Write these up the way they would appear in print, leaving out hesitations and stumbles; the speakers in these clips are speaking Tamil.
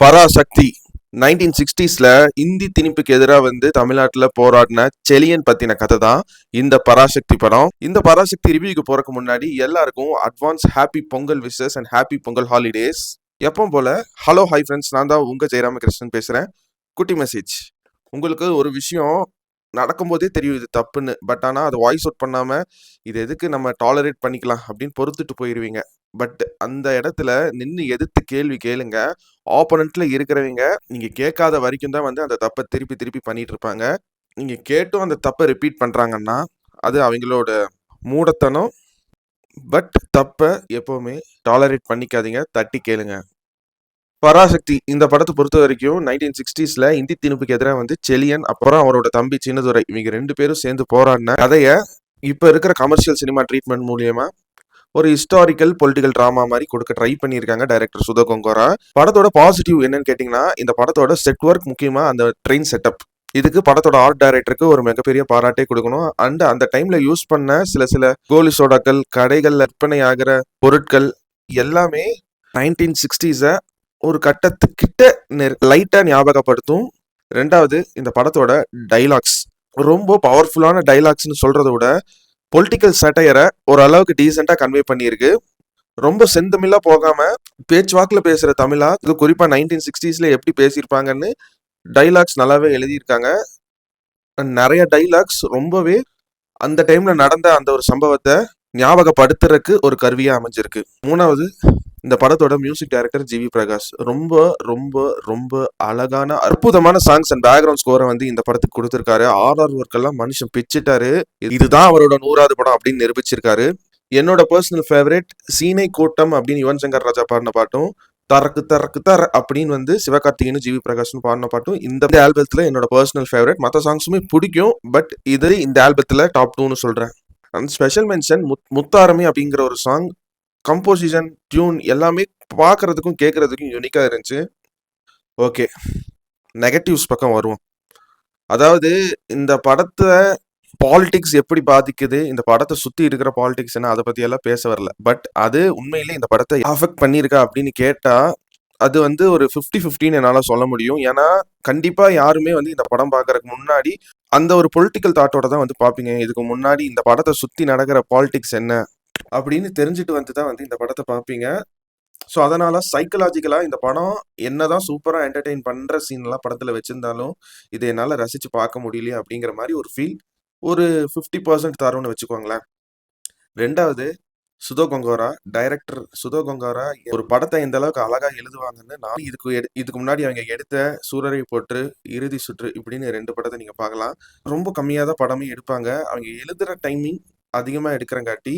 பராசக்தி 1960ஸ்ல இந்தி திணிப்புக்கு எதிராக தமிழ்நாட்டில் போராடின செலியன் பத்தின கதை தான் இந்த பராசக்தி படம். இந்த பராசக்தி ரிவ்யூக்கு போறதுக்கு முன்னாடி எல்லாருக்கும் advance happy Pongal wishes and happy Pongal holidays. எப்பவும் போல ஹலோ ஹாய் ஃப்ரெண்ட்ஸ், நான் தான் உங்க ஜெயராமகிருஷ்ணன் பேசுறேன். குட்டி மெசேஜ். உங்களுக்கு ஒரு விஷயம் நடக்கும்போதே தெரியும் இது தப்புன்னு, பட் ஆனால் அதை வாய்ஸ் அவுட் பண்ணாமல் இது எதுக்கு நம்ம டாலரேட் பண்ணிக்கலாம் அப்படின்னு பொறுத்துட்டு போயிடுவீங்க. பட் அந்த இடத்துல நின்று எதிர்த்து கேள்வி கேளுங்க. ஆப்போனண்ட்ல இருக்கிறவங்க நீங்கள் கேட்காத வரைக்கும் தான் அந்த தப்பை திருப்பி திருப்பி பண்ணிட்டு இருப்பாங்க. நீங்கள் கேட்டும் அந்த தப்பை ரிப்பீட் பண்ணுறாங்கன்னா அது அவங்களோட மூடத்தனம். பட் தப்பை எப்போவுமே டாலரேட் பண்ணிக்காதீங்க, தட்டி கேளுங்க. பராசக்தி இந்த படத்தை பொறுத்த வரைக்கும் 1960ஸ்ல இந்தி திணிப்புக்கு எதிராக செலியன் அப்புறம் அவரோட தம்பி சின்னதுரை இவங்க 2 பேரும் சேர்ந்து போராடின கதையை இப்போ இருக்கிற கமர்ஷியல் சினிமா ட்ரீட்மெண்ட் மூலியமா ஒரு ஹிஸ்டாரிக்கல் பொலிட்டிக்கல் டிராமா மாதிரி கொடுக்க ட்ரை பண்ணியிருக்காங்க டைரக்டர் சுதோ கொங்கோரா. படத்தோட பாசிட்டிவ் என்னன்னு கேட்டிங்கன்னா, இந்த படத்தோட செட் ஒர்க், முக்கியமா அந்த ட்ரெயின் செட்டப், இதுக்கு படத்தோட ஆர்ட் டைரக்டருக்கு ஒரு மிகப்பெரிய பாராட்டே கொடுக்கணும். அண்ட் அந்த டைம்ல யூஸ் பண்ண சில கோலி சோடாக்கள், கடைகள்ல விற்பனை ஆகிற பொருட்கள் எல்லாமே 1960s ஒரு கட்டத்துக்கிட்ட லைட்டா ஞாபகப்படுத்தும். ரெண்டாவது, இந்த படத்தோட டைலாக்ஸ் ரொம்ப பவர்ஃபுல்லான டைலாக்ஸ்னு சொல்றத விட பொலிட்டிக்கல் சட்டையரை ஓரளவுக்கு டீசெண்டா கன்வே பண்ணியிருக்கு. ரொம்ப செந்தமிழா போகாம பேச்சுவாக்கில் பேசுற தமிழா, இது குறிப்பா 1960ஸ்ல எப்படி பேசியிருப்பாங்கன்னு டைலாக்ஸ் நல்லாவே எழுதியிருக்காங்க. நிறைய டைலாக்ஸ் ரொம்பவே அந்த டைம்ல நடந்த அந்த ஒரு சம்பவத்தை ஞாபகப்படுத்துறதுக்கு ஒரு கருவியா அமைஞ்சிருக்கு. மூணாவது, இந்த படத்தோட music director G we Prakash ரொம்ப ரொம்ப ரொம்ப அழகான அற்புதமான சாங்ஸ் அண்ட் பேக்ரவுண்ட் ஸ்கோரை இந்த படத்துக்கு கொடுத்திருக்காரு. ஆர்ஆர் ஒர்க் எல்லாம் மனுஷன் பிச்சிட்டாரு. இதுதான் அவரோட 100வது படம் அப்படின்னு நிரூபிச்சிருக்காரு. என்னோட பர்சனல் ஃபேவரட் சீனை கூட்டம் அப்படின்னு யுவன் சங்கர் ராஜா பாடின பாட்டும், தரக்கு தரக்கு தர அப்படின்னு சிவகார்த்திகேயன் ஜி வி பிரகாஷ்னு பாடின பாட்டும் இந்த ஆல்பத்துல என்னோட பர்சனல் ஃபேவரட். மற்ற சாங்ஸுமே பிடிக்கும், பட் இது இந்த ஆல்பத்துல டாப் 2ன்னு சொல்றேன். அண்ட் ஸ்பெஷல் மென்ஷன் முத்தாரமி அப்படிங்கிற ஒரு சாங். கம்போசிஷன், டியூன் எல்லாமே பார்க்கறதுக்கும் கேட்கறதுக்கும் யூனிக்கா இருந்துச்சு. ஓகே, நெகட்டிவ்ஸ் பக்கம் வருவோம். அதாவது இந்த படத்தை பாலிடிக்ஸ் எப்படி பாதிக்குது, இந்த படத்தை சுத்தி இருக்கிற பாலிடிக்ஸ் என்ன, அதை பத்தி எல்லாம் பேச வரல. பட் அது உண்மையிலே இந்த படத்தை அஃபெக்ட் பண்ணியிருக்கா அப்படின்னு கேட்டா அது ஒரு 50-50ன்னு என்னால சொல்ல முடியும். ஏன்னா கண்டிப்பா யாருமே இந்த படம் பார்க்கறதுக்கு முன்னாடி அந்த ஒரு பொலிட்டிக்கல் தாட்டோட தான் பார்ப்பீங்க. இதுக்கு முன்னாடி இந்த படத்தை சுத்தி நடக்கிற பாலிடிக்ஸ் என்ன அப்படின்னு தெரிஞ்சுட்டு தான் இந்த படத்தை பார்ப்பீங்க. ஸோ அதனால சைக்கலாஜிக்கலா இந்த படம் என்னதான் சூப்பரா என்டர்டெயின் பண்ற சீன்லாம் படத்துல வச்சிருந்தாலும் இதை என்னால ரசிச்சு பார்க்க முடியலையே அப்படிங்கிற மாதிரி ஒரு ஃபீல் ஒரு 50% தரும்னு வச்சுக்கோங்களேன். ரெண்டாவது, சுதோ கொங்கோரா டைரக்டர். சுதோ கொங்கோரா ஒரு படத்தை இந்த அளவுக்கு அழகா எழுதுவாங்கன்னு நான் இதுக்கு முன்னாடி அவங்க எடுத்த சூரரை போற்று, இறுதி சுற்று இப்படின்னு 2 படத்தை நீங்க பார்க்கலாம். ரொம்ப கம்மியா தான் படமே எடுப்பாங்க. அவங்க எழுதுற டைமிங் அதிகமா எடுக்கிறங்காட்டி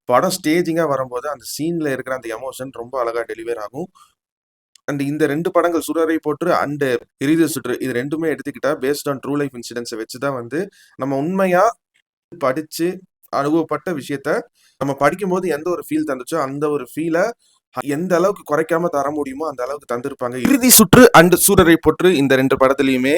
படம் ஸ்டேஜிங்கா வரும்போது அந்த சீன்ல இருக்கிற அந்த எமோஷன் ரொம்ப அழகா டெலிவர் ஆகும். அண்ட் இந்த 2 படங்கள் சூரரை போற்று அண்ட் இறுதி சுற்று இது 2மே எடுத்துக்கிட்டா பேஸ்ட் ஆன் ட்ரூ லைஃப் இன்சிடென்ட்ஸை வச்சுதான் நம்ம உண்மையா படிச்சு அனுபவப்பட்ட விஷயத்த நம்ம படிக்கும்போது எந்த ஒரு ஃபீல் தந்துச்சோ அந்த ஒரு ஃபீலை எந்த அளவுக்கு குறைக்காம தர முடியுமோ அந்த அளவுக்கு தந்திருப்பாங்க. இறுதி சுற்று அண்ட் சூரரை போற்று இந்த 2 படத்துலயுமே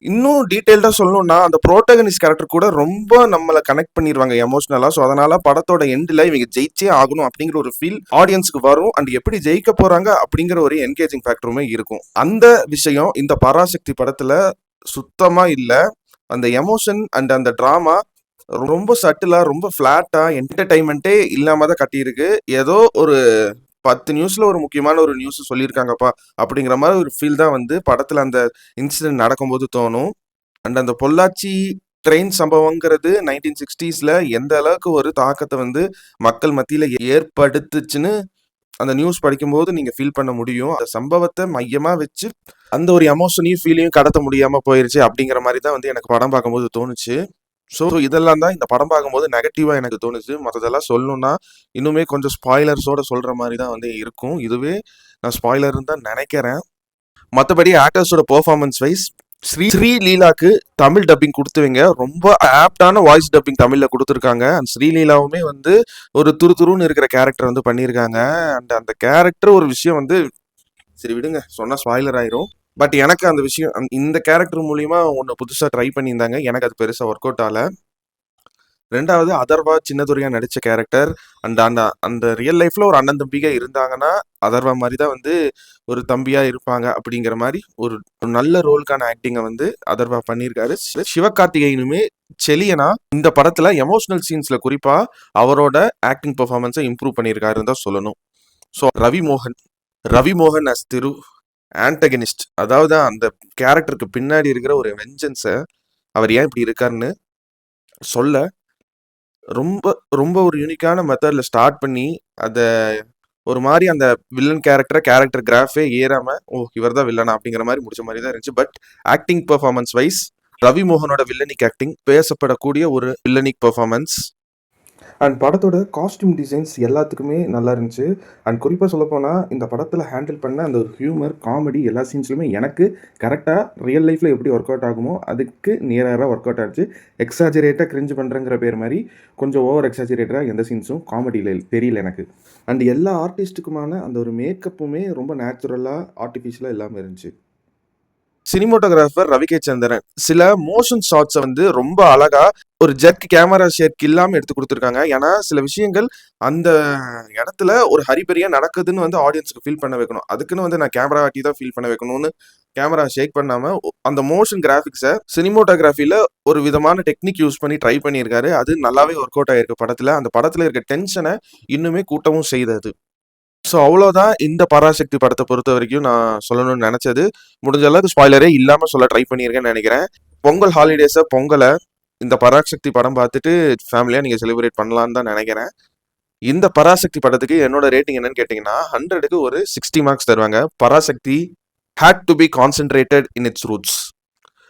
இன்னும் டீட்டெயில்டா சொல்லணும்னா அந்த புரோட்டகனிஸ்ட் கேரக்டர் கூட ரொம்ப நம்மளை கனெக்ட் பண்ணிடுவாங்க எமோஷனலா. ஸோ அதனால படத்தோட எண்டில் இவங்க ஜெயிச்சே ஆகணும் அப்படிங்கிற ஒரு ஃபீல் ஆடியன்ஸுக்கு வரும். அண்ட் எப்படி ஜெயிக்க போறாங்க அப்படிங்கிற ஒரு என்கேஜிங் ஃபேக்டருமே இருக்கும். அந்த விஷயம் இந்த பராசக்தி படத்துல சுத்தமா இல்லை. அந்த எமோஷன் அண்ட் அந்த டிராமா ரொம்ப சட்டிலா, ரொம்ப ஃபிளாட்டா, என்டர்டைன்மெண்ட்டே இல்லாம தான் கட்டியிருக்கு. ஏதோ ஒரு 10 நியூஸ்ல ஒரு முக்கியமான ஒரு நியூஸ் சொல்லியிருக்காங்கப்பா அப்படிங்கிற மாதிரி ஒரு ஃபீல் தான் படத்துல அந்த இன்சிடென்ட் நடக்கும்போது தோணும். அண்ட் அந்த பொள்ளாச்சி ட்ரெயின் சம்பவங்கிறது 1960ஸ்ல எந்த அளவுக்கு ஒரு தாக்கத்தை மக்கள் மத்தியில ஏற்படுத்துச்சுன்னு அந்த நியூஸ் படிக்கும்போது நீங்க ஃபீல் பண்ண முடியும். அந்த சம்பவத்தை மையமா வச்சு அந்த ஒரு எமோஷனையும் ஃபீலையும் கடத்த முடியாம போயிருச்சு அப்படிங்கிற மாதிரி தான் எனக்கு படம் பார்க்கும்போது தோணுச்சு. ஸோ இதெல்லாம் தான் இந்த படம் பார்க்கும்போது நெகட்டிவா எனக்கு தோணுச்சு. மற்றதெல்லாம் சொல்லணும்னா இன்னுமே கொஞ்சம் ஸ்பாய்லர்ஸோட சொல்ற மாதிரி தான் இருக்கும். இதுவே நான் ஸ்பாய்லர்னு தான் நினைக்கிறேன். மற்றபடி ஆக்டர்ஸோட பெர்ஃபார்மன்ஸ் வைஸ் ஸ்ரீலீலாக்கு தமிழ் டப்பிங் கொடுத்துவீங்க ரொம்ப ஆப்டான வாய்ஸ் டப்பிங் தமிழ்ல கொடுத்துருக்காங்க. அண்ட் ஸ்ரீலீலாவுமே ஒரு துருதுருன்னு இருக்கிற கேரக்டர் பண்ணியிருக்காங்க. அண்ட் அந்த கேரக்டர் ஒரு விஷயம் சரி விடுங்க, சொன்னா ஸ்பாய்லர் ஆயிரும். பட் எனக்கு அந்த விஷயம் இந்த கேரக்டர் மூலியமா ஒன்று புதுசாக ட்ரை பண்ணியிருந்தாங்க. எனக்கு அது பெருசாக ஒர்க் அவுட் ஆகல. ரெண்டாவது அதர்வா சின்னதுரையா நடிச்ச கேரக்டர் அண்ட் அந்த அந்த ரியல் லைஃப்ல ஒரு அண்ணன் தம்பிగా இருந்தாங்கன்னா அதர்வா மாதிரி தான் வந்து ஒரு தம்பியா இருப்பாங்க அப்படிங்கிற மாதிரி ஒரு ஒரு நல்ல ரோலுக்கான ஆக்டிங்கை வந்து அதர்வா பண்ணியிருக்காரு. சிவகார்த்திகேயனுமே செலியனா இந்த படத்துல எமோஷனல் சீன்ஸ்ல குறிப்பா அவரோட ஆக்டிங் பெர்ஃபார்மன்ஸை இம்ப்ரூவ் பண்ணியிருக்காருன்னு தான் சொல்லணும். ஸோ ரவி மோகன் அஸ் திரு ஆன்டகனிஸ்ட், அதாவது அந்த கேரக்டருக்கு பின்னாடி இருக்கிற ஒரு வெஞ்சன்ஸை அவர் ஏன் இப்படி இருக்காருன்னு சொல்ல ரொம்ப ரொம்ப ஒரு யூனிக்கான மெத்தட்ல ஸ்டார்ட் பண்ணி அத ஒரு மாரி அந்த வில்லன் கேரக்டர் கிராஃபே ஏறாம, ஓ! இவர் தான் வில்லனா அப்படிங்கிற மாரி முடிச்ச மாரி தான் இருந்துச்சு. But acting performance wise Ravi மோகனோட வில்லனிக் ஆக்டிங் பேசப்படக்கூடிய ஒரு வில்லனிக் பெர்ஃபார்மன்ஸ். அண்ட் படத்தோட காஸ்டியூம் டிசைன்ஸ் எல்லாத்துக்குமே நல்லா இருந்துச்சு. அண்ட் குறிப்பாக சொல்லப்போனால் இந்த படத்தில் ஹேண்டில் பண்ண அந்த ஒரு ஹியூமர் காமெடி எல்லா சீன்ஸ்லையுமே எனக்கு கரெக்டாக ரியல் லைஃப்பில் எப்படி ஒர்க் அவுட் ஆகுமோ அதுக்கு நியராக ஒர்க் அவுட் ஆச்சு. எக்ஸாஜரேட்டாக கிரிஞ்சு பண்ணுறங்கிற பேர் மாதிரி கொஞ்சம் ஓவர் எக்ஸாஜரேட்டாக எந்த சீன்ஸும் காமெடியில் தெரியல எனக்கு. அண்ட் எல்லா ஆர்டிஸ்ட்டுக்குமான அந்த ஒரு மேக்கப்புமே ரொம்ப நேச்சுரலாக ஆர்டிஃபிஷியலாக இல்லாமல் இருந்துச்சு. சினிமோட்டோகிராஃபர் ரவி கே சந்திரன் சில மோஷன் ஷாட்ஸை வந்து ரொம்ப அழகா ஒரு ஜெர்க் கேமரா ஷேக் இல்லாம எடுத்து கொடுத்துருக்காங்க. ஏன்னா சில விஷயங்கள் அந்த இடத்துல ஒரு ஹரிபரியா நடக்குதுன்னு வந்து ஆடியன்ஸ்க்கு ஃபீல் பண்ண வைக்கணும். அதுக்குன்னு வந்து நான் கேமரா ஆட்டி தான் ஃபீல் பண்ண வைக்கணும்னு கேமரா ஷேக் பண்ணாம அந்த மோஷன் கிராஃபிக்ஸை சினிமோட்டோகிராஃபில ஒரு விதமான டெக்னிக் யூஸ் பண்ணி ட்ரை பண்ணியிருக்காரு. அது நல்லாவே ஒர்க் அவுட் ஆயிருக்கு படத்துல. அந்த படத்துல இருக்க டென்ஷனை இன்னுமே கூட்டவும் செய்தது. ஸோ அவ்வளோதான் இந்த பராசக்தி படத்தை பொறுத்த வரைக்கும் நான் சொல்லணும்னு நினைச்சது. முடிஞ்ச அளவுக்கு ஸ்பாய்லரே இல்லாம சொல்ல ட்ரை பண்ணியிருக்கேன்னு நினைக்கிறேன். பொங்கல் ஹாலிடேஸை பொங்கலை இந்த பராசக்தி படம் பார்த்துட்டு ஃபேமிலியா நீங்க செலிப்ரேட் பண்ணலான்னு தான் நினைக்கிறேன். இந்த பராசக்தி படத்துக்கு என்னோட ரேட்டிங் என்னன்னு கேட்டீங்கன்னா 100க்கு ஒரு 60 மார்க்ஸ் தருவாங்க. Parasakthi had to be concentrated in its roots.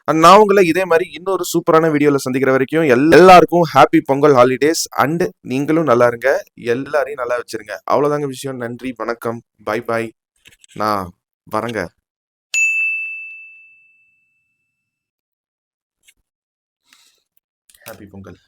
And நான் உங்களை இதே மாதிரி இன்னொரு சூப்பரான வீடியோவில் சந்திக்கிற வரைக்கும் எல்லாருக்கும் ஹாப்பி பொங்கல் ஹாலிடேஸ். அண்ட் நீங்களும் நல்லா இருங்க, எல்லாரையும் நல்லா வச்சிருங்க. அவ்வளோதாங்க விஷயம். நன்றி, வணக்கம், பை பாய். நான் வரேங்க. ஹாப்பி பொங்கல்.